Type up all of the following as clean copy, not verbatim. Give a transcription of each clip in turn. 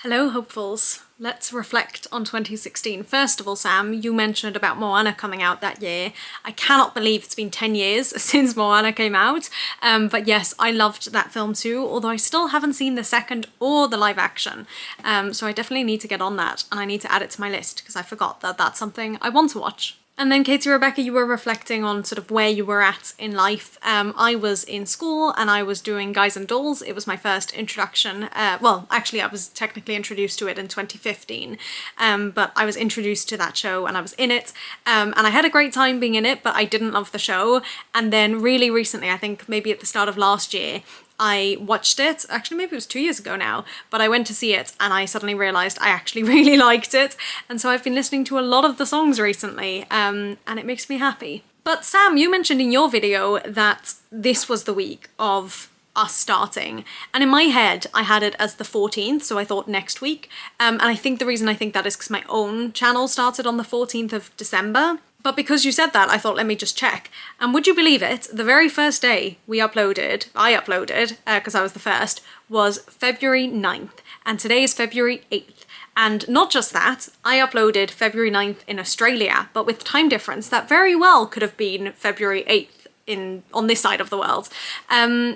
Hello, hopefuls. Let's reflect on 2016. First of all, Sam, you mentioned about Moana coming out that year. I cannot believe it's been 10 years since Moana came out. But yes, I loved that film too, although I still haven't seen the second or the live action. So I definitely need to get on that, and I need to add it to my list because I forgot that that's something I want to watch. And then KATIE-REBEKAH, you were reflecting on sort of where you were at in life. I was in school and I was doing Guys and Dolls. It was my first introduction. Well, actually I was technically introduced to it in 2015, but I was introduced to that show and I was in it. And I had a great time being in it, but I didn't love the show. And then really recently, I think maybe at the start of last year, I watched it, actually maybe it was 2 years ago now, but I went to see it and I suddenly realised I actually really liked it. And so I've been listening to a lot of the songs recently, and it makes me happy. But Sam, you mentioned in your video that this was the week of us starting, and in my head I had it as the 14th, so I thought next week. And I think the reason I think that is because my own channel started on the 14th of December. But because you said that, I thought, let me just check. And would you believe it? The very first day I uploaded, because I was the first, was February 9th. And today is February 8th. And not just that, I uploaded February 9th in Australia, but with time difference, that very well could have been February 8th on this side of the world.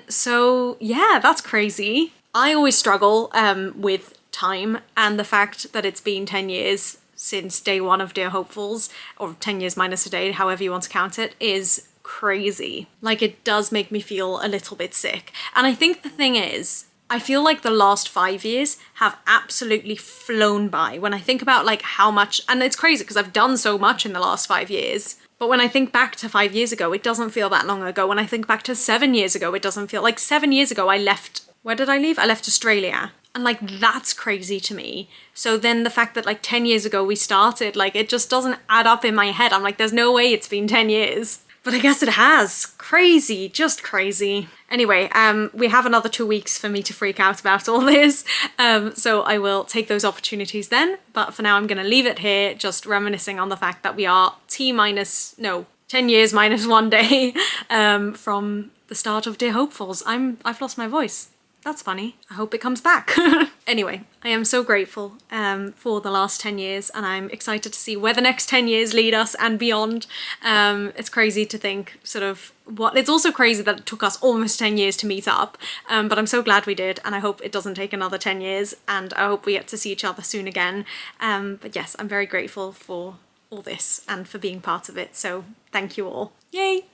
So yeah, that's crazy. I always struggle with time and the fact that it's been 10 years since day one of Dear Hopefuls, or 10 years minus a day, however you want to count it, is crazy. Like, it does make me feel a little bit sick. And I think the thing is, I feel like the last 5 years have absolutely flown by. When I think about like how much, and it's crazy because I've done so much in the last 5 years, but when I think back to 5 years ago, it doesn't feel that long ago. When I think back to 7 years ago, it doesn't feel like 7 years ago I left, where did I leave? I left Australia. And like, that's crazy to me. So then the fact that like 10 years ago we started, like, it just doesn't add up in my head. I'm like, there's no way it's been 10 years. But I guess it has. Crazy, just crazy. Anyway, we have another 2 weeks for me to freak out about all this. So I will take those opportunities then. But for now, I'm gonna leave it here, just reminiscing on the fact that we are 10 years minus 1 day from the start of Dear Hopefuls. I've lost my voice. That's funny. I hope it comes back. Anyway, I am so grateful for the last 10 years, and I'm excited to see where the next 10 years lead us and beyond. It's crazy to think sort of it's also crazy that it took us almost 10 years to meet up, but I'm so glad we did, and I hope it doesn't take another 10 years, and I hope we get to see each other soon again. But yes, I'm very grateful for all this and for being part of it, so thank you all. Yay!